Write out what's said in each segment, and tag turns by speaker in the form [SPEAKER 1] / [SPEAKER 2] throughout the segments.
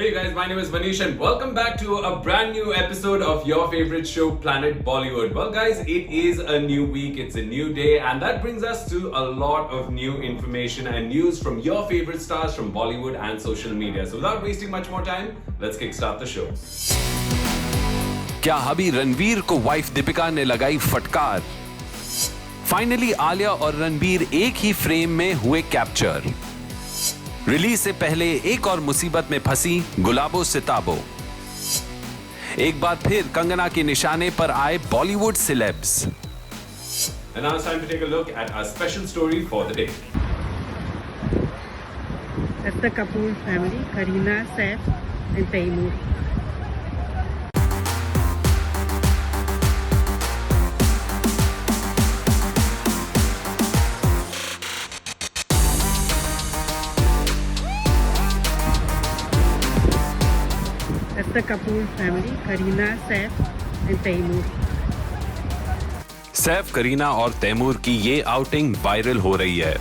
[SPEAKER 1] Hey guys, my name is Manish and welcome back to a brand new episode of your favorite show, Planet Bollywood. Well guys, it is a new week, it's a new day, and that brings us to a lot of new information and news from your favorite stars from Bollywood and social media. So without wasting much more time, let's kickstart the show.
[SPEAKER 2] क्या अभी रणवीर को wife Deepika ने लगाई फटकार? Finally Alia और रणबीर एक ही frame में हुए कैप्चर। रिलीज से पहले एक और मुसीबत में फंसी गुलाबो सिताबो। एक बार फिर कंगना के निशाने पर आए Bollywood celebs.
[SPEAKER 1] And now it's time to take a look at our special story for the day.
[SPEAKER 3] That's the Kapoor family, Kareena, Saif and Taimur. That's the Kapoor family, Kareena, Saif and Taimur.
[SPEAKER 2] Saif, Kareena और तैमूर की ये outing viral हो रही है।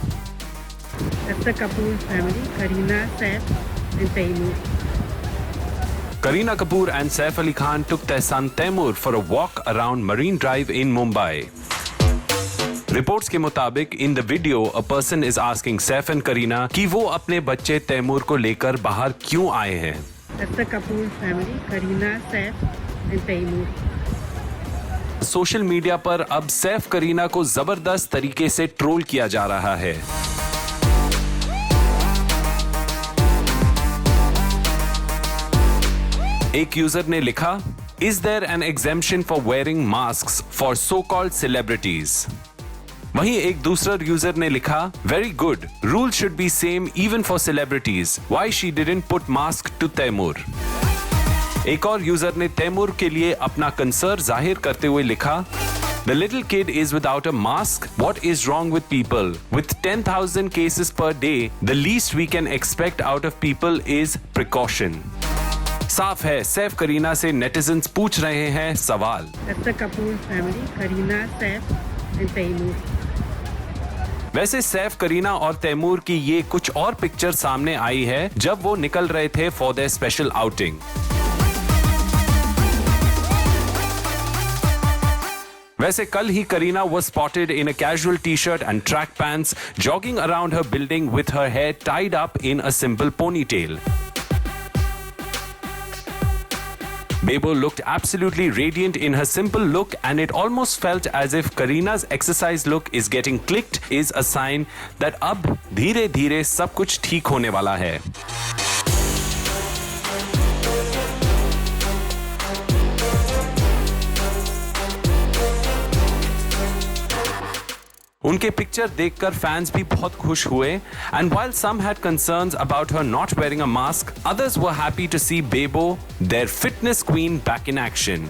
[SPEAKER 3] That's the Kapoor family, Kareena, Saif and Taimur.
[SPEAKER 2] Kareena Kapoor and Saif Ali Khan took their son Taimur for a walk around Marine Drive in Mumbai. Reports के मुताबिक in the video a person is asking Saif and Kareena कि वो अपने बच्चे तैमूर को लेकर बाहर क्यों आए हैं।
[SPEAKER 3] That's the Kapoor family, Kareena, Saif and Taimur.
[SPEAKER 2] Social media पर अब सैफ करीना को जबरदस्त तरीके से ट्रोल किया जा रहा है। एक यूजर ने लिखा, is there an exemption for wearing masks for so called celebrities. वहीं एक दूसरा यूजर ने लिखा, very good, rule should be same even for celebrities, why she didn't put mask to Taimur. एक और यूजर ने तैमूर के लिए अपना कंसर्न जाहिर करते हुए लिखा, The little kid is without a mask. What is wrong with people? With 10,000 cases per day, the least we can expect out of people is precaution. साफ है, सैफ करीना से नेटिजन्स पूछ रहे हैं सवाल।
[SPEAKER 3] That's the Kapoor family, Kareena, Saif and Taimur.
[SPEAKER 2] वैसे सैफ, करीना और तैमूर की ये कुछ और पिक्चर सामने आई है जब वो निकल रहे थे फॉर देयर स्पेशल आउटिंग। वैसे कल ही Kareena was spotted in a casual t-shirt and track pants jogging around her building with her hair tied up in a simple ponytail. Bebo looked absolutely radiant in her simple look and it almost felt as if Kareena's exercise look is getting clicked is a sign that अब धीरे-धीरे सब कुछ ठीक होने वाला है। उनके picture देखकर फैंस भी बहुत खुश हुए and while some had concerns about her not wearing a mask, others were happy to see Bebo, their fitness queen, back in action.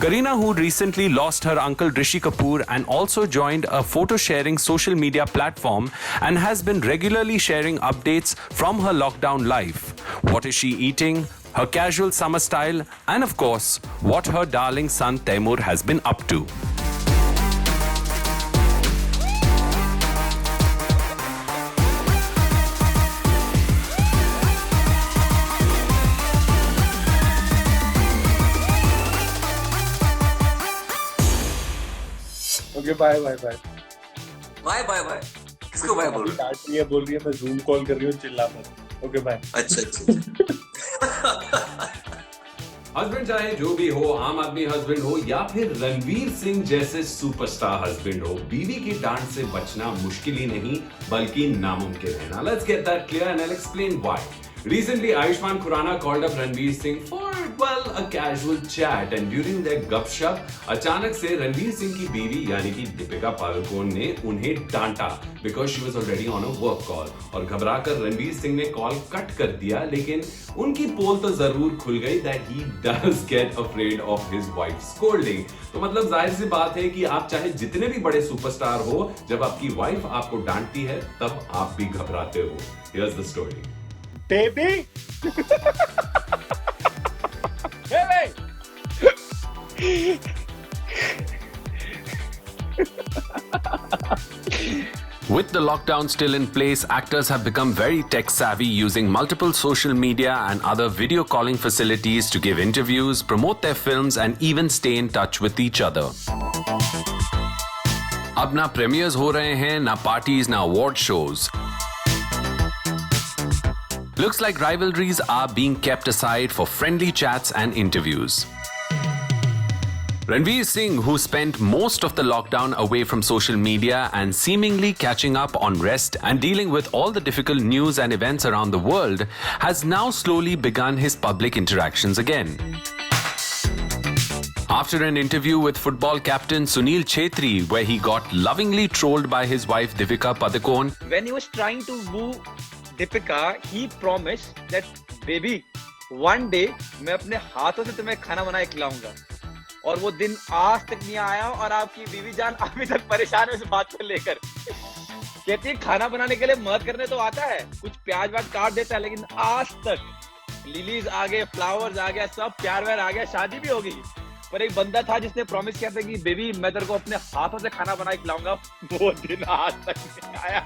[SPEAKER 2] Kareena, who recently lost her uncle Rishi Kapoor and also joined a photo sharing social media platform and has been regularly sharing updates from her lockdown life. What is she eating? Her casual summer style, and of course, what her darling son Taimur has been up to.
[SPEAKER 4] Okay bye bye bye
[SPEAKER 5] bye bye bye. किसको bye बोल रही है?
[SPEAKER 4] बोल रही है मैं zoom call कर रही हूँ, चिल्ला मत। Okay bye.
[SPEAKER 5] अच्छा
[SPEAKER 1] हस्बैंड चाहे जो भी हो, आम आदमी हस्बैंड हो या फिर रणवीर सिंह जैसे सुपरस्टार हस्बैंड हो, बीवी की डांट से बचना मुश्किल ही नहीं बल्कि नामुमकिन है ना। Let's get that clear and I will explain why. Recently, Ayushmann Khurrana called up Ranveer Singh for, well, a casual chat and during their gupshup, अचानक से रणवीर सिंह की बीवी यानी कि दीपिका पादुकोण ने उन्हें डांटा because she was already on a work call और घबराकर रणवीर सिंह ने कॉल कट कर दिया, लेकिन उनकी पोल तो जरूर खुल गई that he does get afraid of his wife's scolding। तो मतलब जाहिर सी बात है कि आप चाहे जितने भी बड़े सुपरस्टार हो, जब आपकी वाइफ आपको डांटती है तब आप भी घबराते हो। Here's the story.
[SPEAKER 4] Baby! Baby!
[SPEAKER 2] With the lockdown still in place, actors have become very tech savvy, using multiple social media and other video calling facilities to give interviews, promote their films, and even stay in touch with each other. अब ना premiers हो रहे हैं, ना parties, ना award shows. Looks like rivalries are being kept aside for friendly chats and interviews. Ranveer Singh, who spent most of the lockdown away from social media and seemingly catching up on rest and dealing with all the difficult news and events around the world, has now slowly begun his public interactions again. After an interview with football captain Sunil Chhetri, where he got lovingly trolled by his wife Deepika Padukone,
[SPEAKER 6] when he was trying to woo Deepika, he promised that, baby, one day मैं अपने हाथों से तुम्हें खाना बना के खिलाऊंगा. और वो दिन आज तक नहीं आया और आपकी बीवी जान अभी तक परेशान है इस बात को लेकर. कहती है खाना बनाने के लिए मदद करने तो आता है, कुछ प्याज व्याज काट देता है, लेकिन आज तक लिलीज आ गए, फ्लावर्स आ गया, सब प्यार व्यार आ गया, शादी भी हो गई, पर एक बंदा था जिसने प्रॉमिस किया था कि बेबी मैं तेरे को अपने हाथों से खाना बना के खिलाऊंगा. वो दिन आज तक नहीं आया.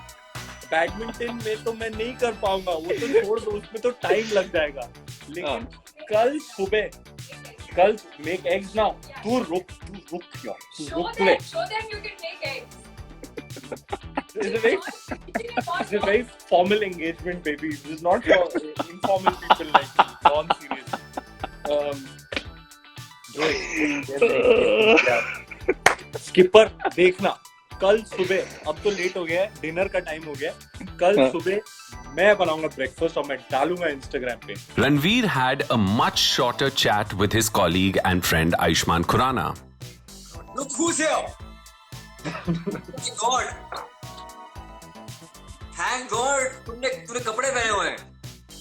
[SPEAKER 4] बैडमिंटन में तो मैं नहीं कर पाऊंगा, वो तो छोड़ दो, उसमें तो टाइम लग जाएगा. लेकिन कल सुबह, कल मेक एग्स ना, तू रुक यार, तू रुक ले.
[SPEAKER 7] Show them you can make eggs.
[SPEAKER 4] It's a very formal engagement, baby. This is not for informal people like you. Non serious. Skipper देखना, कल सुबह, अब तो लेट हो गया है, डिनर का टाइम हो गया, कल सुबह मैं बनाऊंगा ब्रेकफास्ट और मैं डालूंगा इंस्टाग्राम पे.
[SPEAKER 2] Ranveer had a much shorter chat with his colleague and friend Ayushmann Khurrana.
[SPEAKER 5] Look who's here! Thank God! Thank God! तूने कपड़े पहने हुए हैं.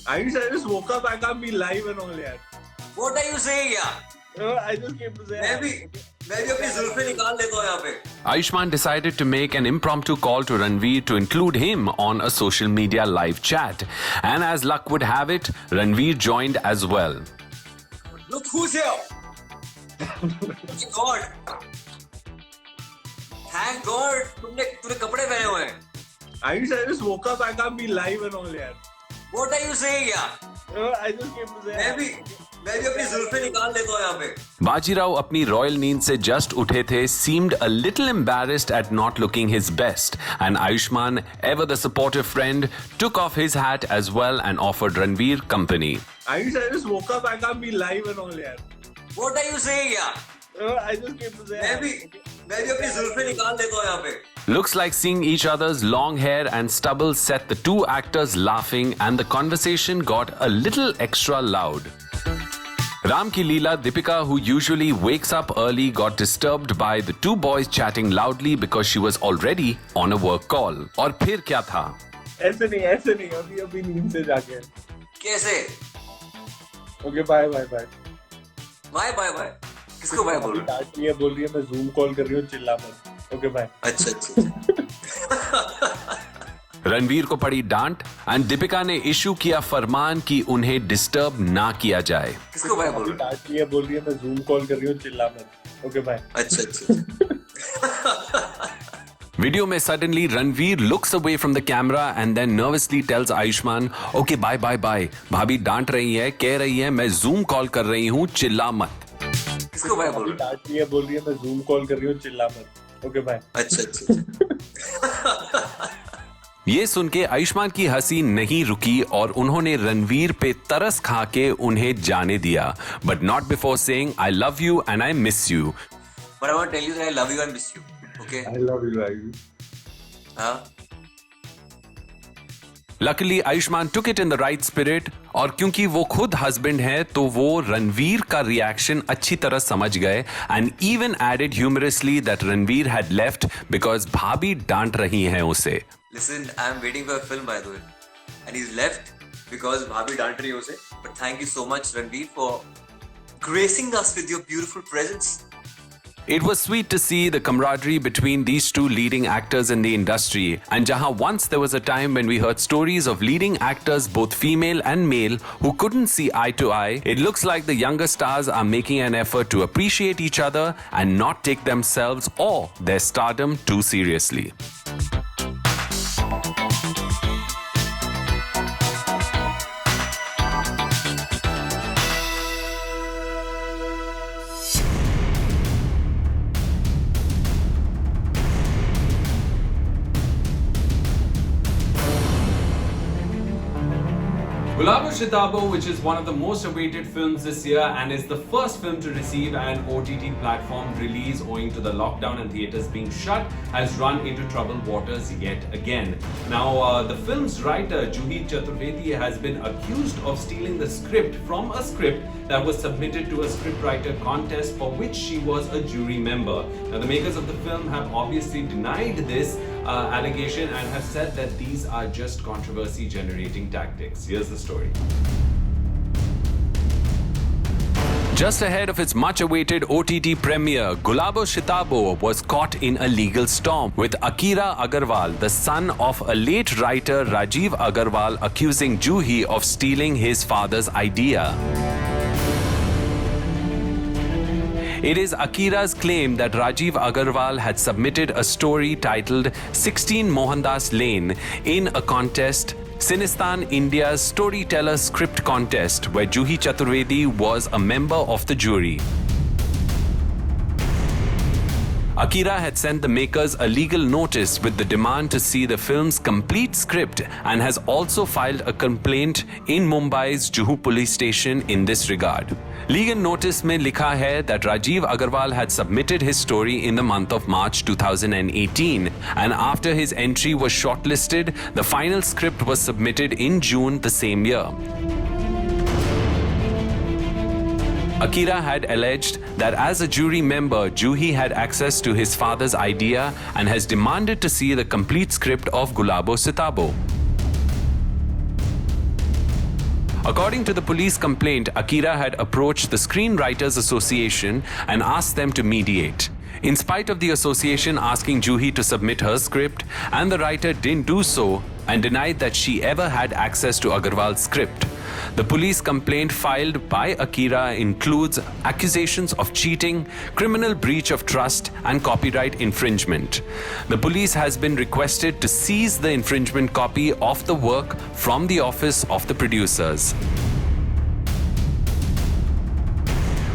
[SPEAKER 4] I just woke up, I can't be live and all यार.
[SPEAKER 5] What are you saying यार?
[SPEAKER 4] I just came to say.
[SPEAKER 5] मैं भी अपनी जुल्फे निकाल लेता हूँ यहाँ पे.
[SPEAKER 2] Ayushmann decided to make an impromptu call to Ranveer to include him on a social media live chat. And as luck would have it, Ranveer joined as well.
[SPEAKER 5] Look who's here! Thank God! Thank God! तूने कपड़े पहने हुए हैं.
[SPEAKER 4] I just woke up, I can't be live and all यार.
[SPEAKER 5] What are you saying यार?
[SPEAKER 4] I just came to say.
[SPEAKER 5] मैं भी अपनी जुल्फे निकाल लेता हूँ यहाँ पे.
[SPEAKER 2] Bajirao अपनी रॉयल नींद से जस्ट उठे थे, seemed a little embarrassed at not looking his best, and Ayushmann, ever the supportive friend, took off his hat as well and offered Ranveer company.
[SPEAKER 4] I just woke up, I can't be live and all यार.
[SPEAKER 5] What are you saying यार?
[SPEAKER 4] I just came to say.
[SPEAKER 5] मैं भी अपनी जुल्फे निकाल लेता हूँ यहाँ पे.
[SPEAKER 2] Looks like seeing each other's long hair and stubble set the two actors laughing, and the conversation got a little extra loud. Ram Ki Leela Deepika, who usually wakes up early, got disturbed by the two boys chatting loudly because she was already on a work call. और फिर क्या था?
[SPEAKER 4] ऐसे नहीं, अभी नींद से जाके.
[SPEAKER 5] कैसे?
[SPEAKER 4] Okay, bye.
[SPEAKER 5] बाय. किसको बाय बोल रहा है?
[SPEAKER 4] बोल रही है मैं जूम कॉल कर रही हूँ, चिल्ला मत. Okay, bye.
[SPEAKER 5] अच्छा.
[SPEAKER 2] रणवीर को पड़ी डांट एंड दीपिका ने इशू किया फरमान कि उन्हें डिस्टर्ब ना किया जाए.
[SPEAKER 5] किसको बाय बोल रहा है?
[SPEAKER 4] बोल रही है मैं जूम कॉल कर रही हूँ, चिल्ला मत. Okay, bye.
[SPEAKER 5] अच्छा.
[SPEAKER 2] वीडियो में suddenly Ranveer looks away from the camera and then nervously tells Ayushmann, okay, bye. भाभी डांट रही है, कह रही है मैं जूम कॉल कर रही हूँ, चिल्ला मत.
[SPEAKER 5] किसको बाय बोल रहा है?
[SPEAKER 4] बोल रही है मैं जूम कॉल कर रही हूँ, चिल्ला मत. Okay, bye.
[SPEAKER 5] अच्छा.
[SPEAKER 2] ये सुन के आयुष्मान की हंसी नहीं रुकी और उन्होंने रणवीर पे तरस खा के उन्हें जाने दिया. But not before saying I love you and I miss you.
[SPEAKER 5] But I want to tell you that I love you and miss you. Okay?
[SPEAKER 4] I love you.
[SPEAKER 5] हाँ?
[SPEAKER 2] Luckily, Ayushmann took it in the right spirit, और क्योंकि वो खुद husband है तो वो रणवीर का reaction अच्छी तरह समझ गए and even added humorously that Ranveer had left because भाभी डांट रही हैं उसे.
[SPEAKER 5] Listen, I'm waiting for a film by the way, and he's left because भाभी डांट रही है उसे. But thank you so much, Ranveer, for gracing us with your beautiful presence.
[SPEAKER 2] It was sweet to see the camaraderie between these two leading actors in the industry, and jahan once there was a time when we heard stories of leading actors, both female and male, who couldn't see eye to eye, it looks like the younger stars are making an effort to appreciate each other and not take themselves or their stardom too seriously.
[SPEAKER 1] Gulabo Shitabo, which is one of the most awaited films this year and is the first film to receive an OTT platform release owing to the lockdown and theatres being shut, has run into troubled waters yet again. Now, the film's writer, Juhi Chaturvedi, has been accused of stealing the script from a script that was submitted to a scriptwriter contest for which she was a jury member. Now, the makers of the film have obviously denied this allegation and have said that these are just controversy generating tactics. Here's the story.
[SPEAKER 2] Just ahead of its much-awaited OTT premiere, Gulabo Shitabo was caught in a legal storm, with Akira Agarwal, the son of a late writer Rajiv Agarwal, accusing Juhi of stealing his father's idea. It is Akira's claim that Rajiv Agarwal had submitted a story titled 16 Mohandas Lane in a contest, Sinistan India's Storyteller Script Contest, where Juhi Chaturvedi was a member of the jury. Akira had sent the makers a legal notice with the demand to see the film's complete script and has also filed a complaint in Mumbai's Juhu police station in this regard. Legal notice mein likha hai that Rajiv Agarwal had submitted his story in the month of March 2018, and after his entry was shortlisted, the final script was submitted in June the same year. Akira had alleged that as a jury member, Juhi had access to his father's idea and has demanded to see the complete script of Gulabo Shitabo. According to the police complaint, Akira had approached the Screenwriters Association and asked them to mediate. In spite of the association asking Juhi to submit her script, and the writer didn't do so and denied that she ever had access to Agarwal's script. The police complaint filed by Akira includes accusations of cheating, criminal breach of trust, and copyright infringement. The police has been requested to seize the infringement copy of the work from the office of the producers.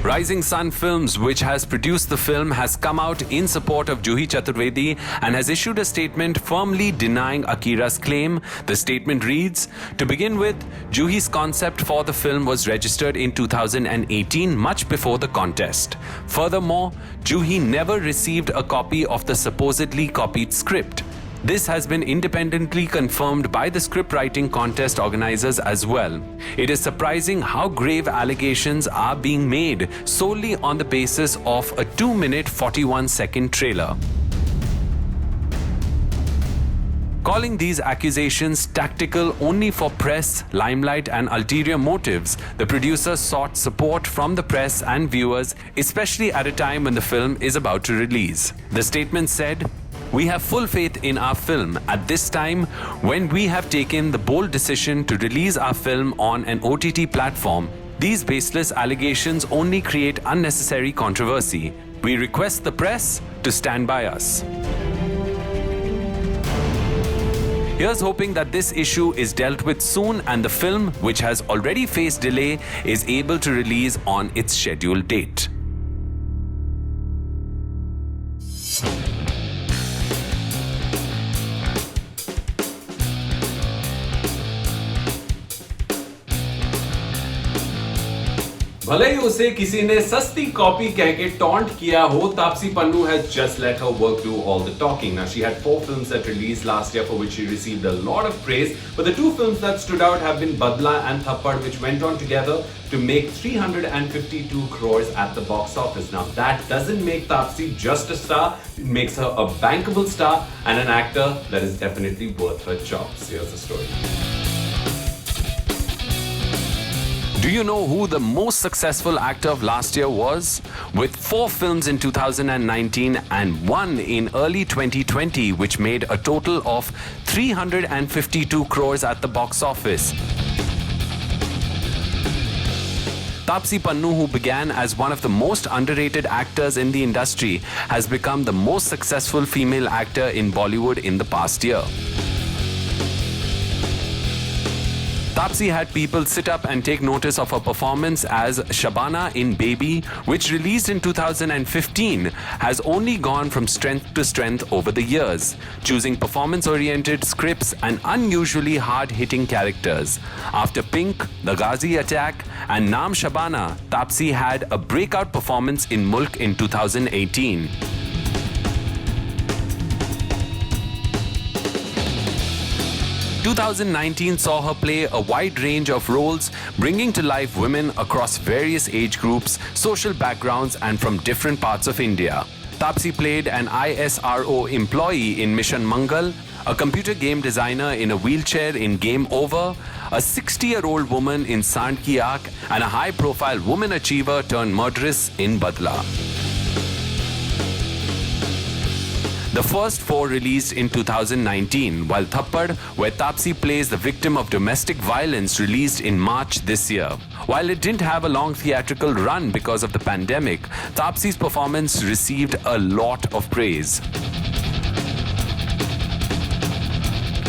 [SPEAKER 2] Rising Sun Films, which has produced the film, has come out in support of Juhi Chaturvedi and has issued a statement firmly denying Akira's claim. The statement reads, "To begin with, Juhi's concept for the film was registered in 2018, much before the contest. Furthermore, Juhi never received a copy of the supposedly copied script. This has been independently confirmed by the scriptwriting contest organizers as well. It is surprising how grave allegations are being made solely on the basis of a 2-minute 41-second trailer." Calling these accusations tactical only for press, limelight, and ulterior motives, the producers sought support from the press and viewers, especially at a time when the film is about to release. The statement said, "We have full faith in our film at this time when we have taken the bold decision to release our film on an OTT platform. These baseless allegations only create unnecessary controversy. We request the press to stand by us." Here's hoping that this issue is dealt with soon and the film, which has already faced delay, is able to release on its scheduled date.
[SPEAKER 1] भले ही उसे किसी ने सस्ती copy कह के taunt किया हो, Taapsee Pannu has just let her work do all the talking. Now, she had 4 films that released last year for which she received a lot of praise, but the 2 films that stood out have been Badla and Thappad, which went on together to make 352 crores at the box office. Now, that doesn't make Taapsee just a star, it makes her a bankable star and an actor that is definitely worth her chops. Here's the story.
[SPEAKER 2] Do you know who the most successful actor of last year was? With 4 films in 2019 and 1 in early 2020, which made a total of 352 crores at the box office. Taapsee Pannu, who began as one of the most underrated actors in the industry, has become the most successful female actor in Bollywood in the past year. Taapsee had people sit up and take notice of her performance as Shabana in Baby, which released in 2015, has only gone from strength to strength over the years, choosing performance-oriented scripts and unusually hard-hitting characters. After Pink, The Ghazi Attack, and Naam Shabana, Taapsee had a breakout performance in Mulk in 2018. 2019 saw her play a wide range of roles, bringing to life women across various age groups, social backgrounds, and from different parts of India. Taapsee played an ISRO employee in Mission Mangal, a computer game designer in a wheelchair in Game Over, a 60-year-old woman in Sand Ki Aankh, and a high-profile woman achiever turned murderess in Badla. The first four released in 2019, while Thappad, where Taapsee plays the victim of domestic violence, released in March this year. While it didn't have a long theatrical run because of the pandemic, Taapsee's performance received a lot of praise.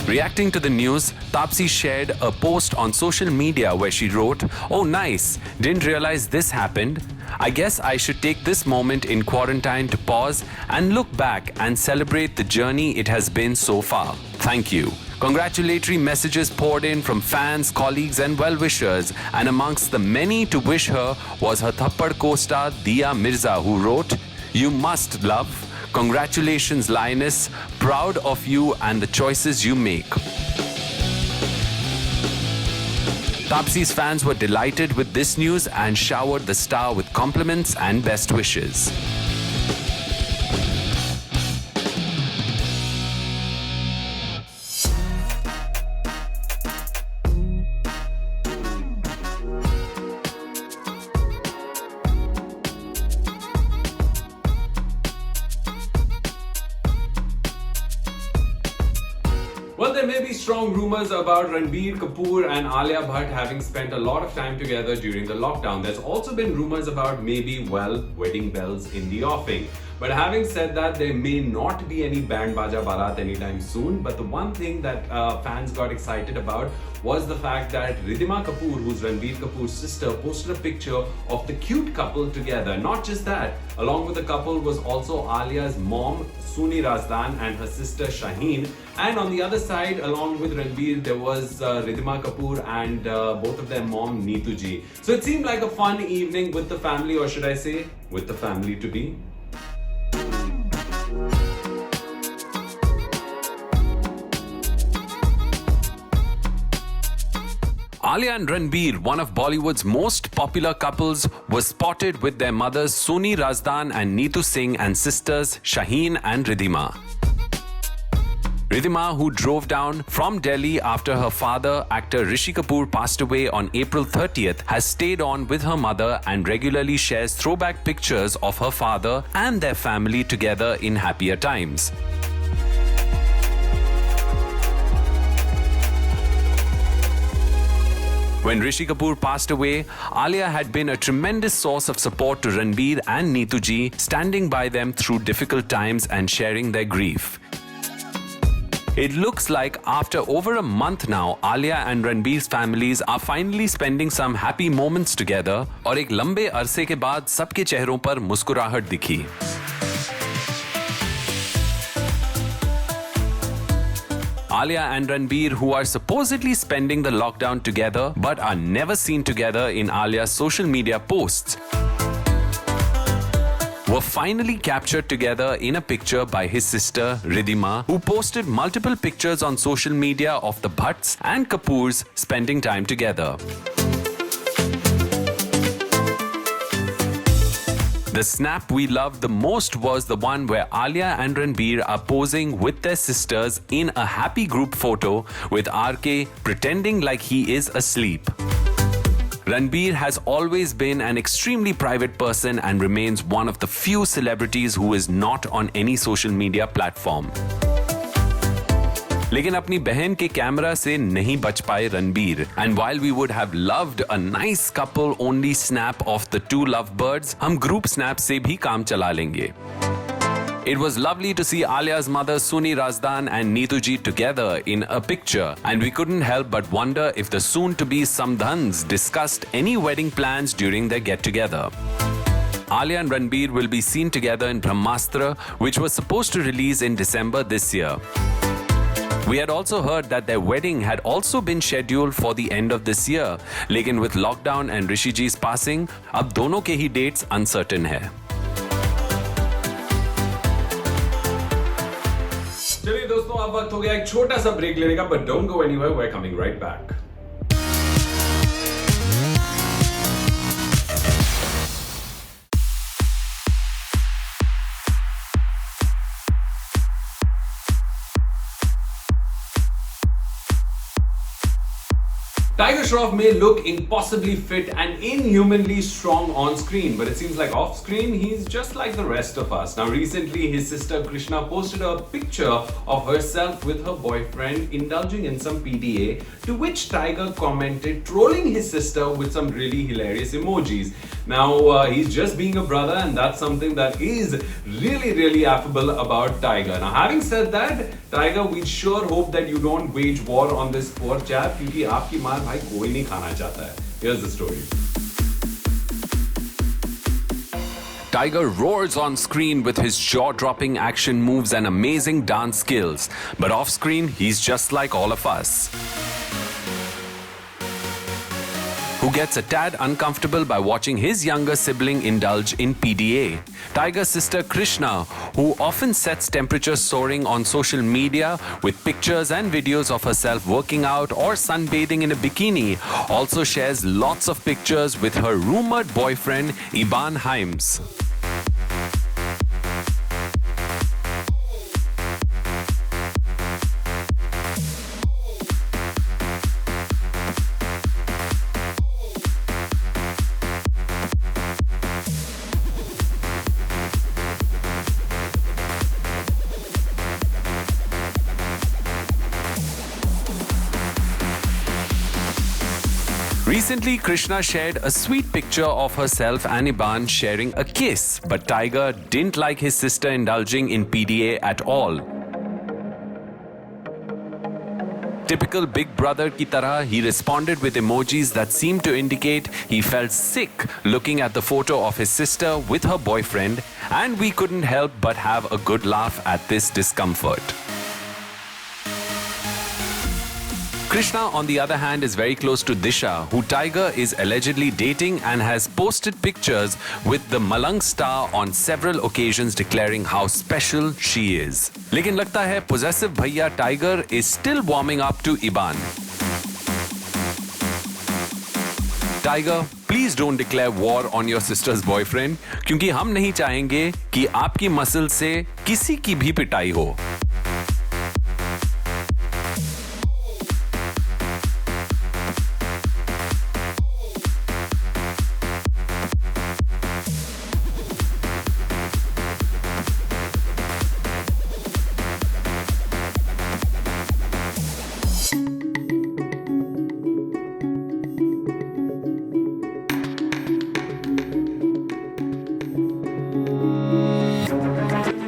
[SPEAKER 2] Reacting to the news, Taapsee shared a post on social media where she wrote, "Oh nice, didn't realize this happened. I guess I should take this moment in quarantine to pause and look back and celebrate the journey it has been so far. Thank you." Congratulatory messages poured in from fans, colleagues and well-wishers, and amongst the many to wish her was her Thappad co-star Dia Mirza, who wrote, "You must love. Congratulations, Lioness. Proud of you and the choices you make." Taapsee's fans were delighted with this news and showered the star with compliments and best wishes.
[SPEAKER 1] Well, there may be strong rumors about Ranbir Kapoor and Alia Bhatt having spent a lot of time together during the lockdown. There's also been rumors about maybe, well, wedding bells in the offing. But having said that, there may not be any band baja barat anytime soon. But the one thing that fans got excited about was the fact that Ridhima Kapoor, who's Ranbir Kapoor's sister, posted a picture of the cute couple together. Not just that, along with the couple was also Alia's mom, Suni Razdan, and her sister Shaheen. And on the other side, along with Ranbir, there was Ridhima Kapoor and both of their mom, Neetu Ji. So it seemed like a fun evening with the family, or should I say, with the family to be.
[SPEAKER 2] Alia and Ranbir, one of Bollywood's most popular couples, was spotted with their mothers Suni Razdan and Neetu Singh and sisters Shaheen and Ridhima. Ridhima, who drove down from Delhi after her father, actor Rishi Kapoor, passed away on April 30th, has stayed on with her mother and regularly shares throwback pictures of her father and their family together in happier times. When Rishi Kapoor passed away, Alia had been a tremendous source of support to Ranbir and Neetu Ji, standing by them through difficult times and sharing their grief. It looks like after over a month now, Alia and Ranbir's families are finally spending some happy moments together, और एक लंबे अरसे के बाद सबके चेहरों पर मुस्कुराहट दिखी. Alia and Ranbir, who are supposedly spending the lockdown together but are never seen together in Alia's social media posts, were finally captured together in a picture by his sister Ridhima, who posted multiple pictures on social media of the Bhatts and Kapoors spending time together. The snap we loved the most was the one where Alia and Ranbir are posing with their sisters in a happy group photo with RK pretending like he is asleep. Ranbir has always been an extremely private person and remains one of the few celebrities who is not on any social media platform. लेकिन अपनी बहन के camera से नहीं बच पाए Ranbir. And while we would have loved a nice couple only snap of the two lovebirds, हम group snap से भी काम चला लेंगे. It was lovely to see Alia's mother Suni Razdan and Neetuji together in a picture, and we couldn't help but wonder if the soon-to-be Samdhans discussed any wedding plans during their get-together. Alia and Ranbir will be seen together in Brahmastra, which was supposed to release in December this year. We had also heard that their wedding had also been scheduled for the end of this year, लेकिन with lockdown and Rishi ji's passing, अब दोनों के ही dates uncertain है.
[SPEAKER 1] चलिए दोस्तों, अब वक्त हो गया एक छोटा सा ब्रेक लेने का, but don't go anywhere, we're coming right back. Tiger Shroff may look impossibly fit and inhumanly strong on screen, but it seems like off screen he's just like the rest of us. Now recently his sister Krishna posted a picture of herself with her boyfriend indulging in some PDA, to which Tiger commented, trolling his sister with some really hilarious emojis. Now he's just being a brother, and that's something that is really affable about Tiger. Now having said that, Tiger, we sure hope that you don't wage war on this poor chap, क्योंकि आपकी मार भाई कोई नहीं खाना चाहता है. Here's the story.
[SPEAKER 2] Tiger roars on screen with his jaw-dropping action moves and amazing dance skills, but off-screen he's just like all of us, who gets a tad uncomfortable by watching his younger sibling indulge in PDA. Tiger's sister Krishna, who often sets temperatures soaring on social media with pictures and videos of herself working out or sunbathing in a bikini, also shares lots of pictures with her rumored boyfriend Iban Himes. Recently, Krishna shared a sweet picture of herself and Iban sharing a kiss, but Tiger didn't like his sister indulging in PDA at all. Typical big brother ki tarah, he responded with emojis that seemed to indicate he felt sick looking at the photo of his sister with her boyfriend, and we couldn't help but have a good laugh at this discomfort. Krishna, on the other hand, is very close to Disha, who Tiger is allegedly dating and has posted pictures with the Malang star on several occasions declaring how special she is. लेकिन लगता है possessive भैया Tiger is still warming up to Iban. Tiger, please don't declare war on your sister's boyfriend, क्योंकि हम नहीं चाहेंगे कि आपकी मसल से किसी की भी पिटाई हो.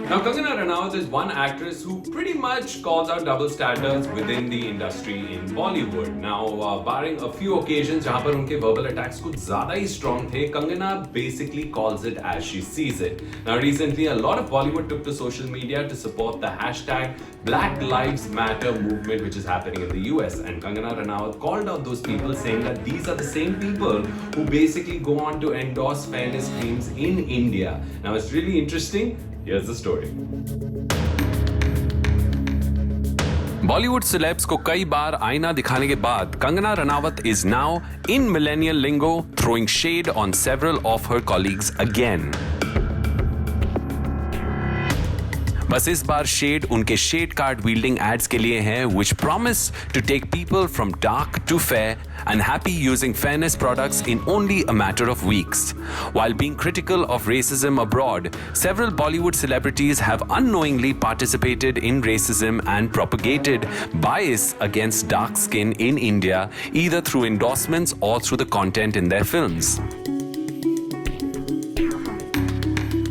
[SPEAKER 1] Now, Kangana Ranaut is one actress who pretty much calls out double standards within the industry in Bollywood. Now, barring a few occasions जहाँ पर उनके verbal attacks कुछ ज़्यादा ही strong थे, Kangana basically calls it as she sees it. Now, recently, a lot of Bollywood took to social media to support the hashtag Black Lives Matter movement, which is happening in the US. And Kangana Ranaut called out those people, saying that these are the same people who basically go on to endorse fairness claims in India. Now, it's really interesting. Here's the story.
[SPEAKER 2] Bollywood celebs को कई बार आईना दिखाने के बाद Kangana Ranaut is now in millennial lingo throwing shade on several of her colleagues again. बस इस बार शेड उनके शेड कार्ड वील्डिंग एड्स के लिए है, which promise to take people from dark to fair and happy using fairness products in only a matter of weeks. While being critical of racism abroad, several Bollywood celebrities have unknowingly participated in racism and propagated bias against dark skin in India, either through endorsements or through the content in their films.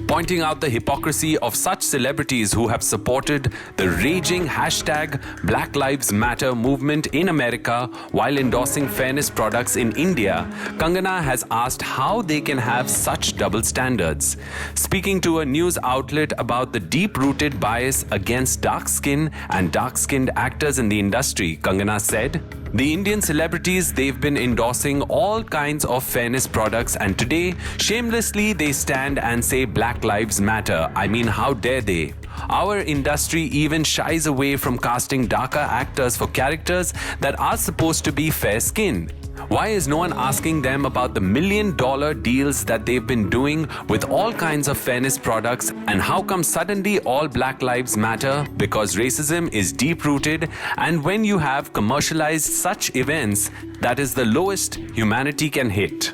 [SPEAKER 2] pointing out the hypocrisy of such celebrities who have supported the raging hashtag Black Lives Matter movement in America while endorsing fairness products in India. Kangana has asked how they can have such double standards. Speaking to a news outlet about the deep-rooted bias against dark skin and dark-skinned actors in the industry, Kangana said, "The Indian celebrities, they've been endorsing all kinds of fairness products, and today, shamelessly, they stand and say Black Lives Matter. I mean, how dare they? Our industry even shies away from casting darker actors for characters that are supposed to be fair-skinned. Why is no one asking them about the $1 million deals that they've been doing with all kinds of fairness products, and how come suddenly all Black Lives Matter? Because racism is deep-rooted, and when you have commercialized such events, that is the lowest humanity can hit."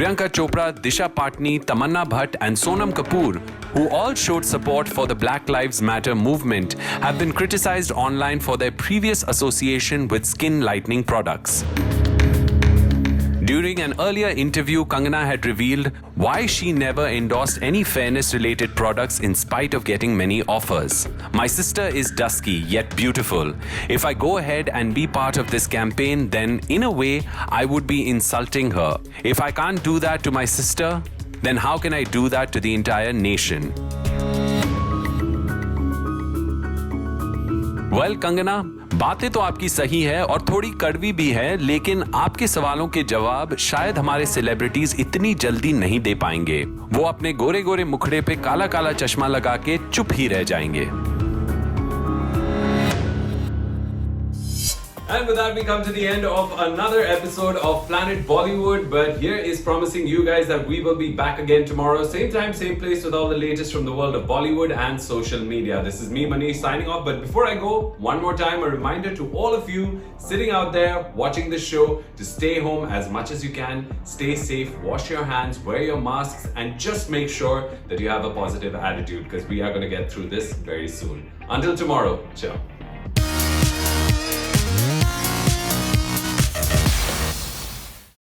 [SPEAKER 2] Priyanka Chopra, Disha Patni, Tamanna Bhatt and Sonam Kapoor, who all showed support for the Black Lives Matter movement, have been criticized online for their previous association with skin lightening products. During an earlier interview, Kangana had revealed why she never endorsed any fairness-related products in spite of getting many offers. "My sister is dusky yet beautiful. If I go ahead and be part of this campaign, then in a way, I would be insulting her. If I can't do that to my sister, then how can I do that to the entire nation?" Well, Kangana, बातें तो आपकी सही है और थोड़ी कड़वी भी है, लेकिन आपके सवालों के जवाब शायद हमारे सेलिब्रिटीज इतनी जल्दी नहीं दे पाएंगे. वो अपने गोरे गोरे मुखड़े पे काला काला चश्मा लगा के चुप ही रह जाएंगे.
[SPEAKER 1] And with that, we come to the end of another episode of Planet Bollywood. But here is promising you guys that we will be back again tomorrow, same time, same place, with all the latest from the world of Bollywood and social media. This is me, Manish, signing off. But before I go, one more time, a reminder to all of you sitting out there watching this show to stay home as much as you can. Stay safe, wash your hands, wear your masks, and just make sure that you have a positive attitude, because we are going to get through this very soon. Until tomorrow, ciao.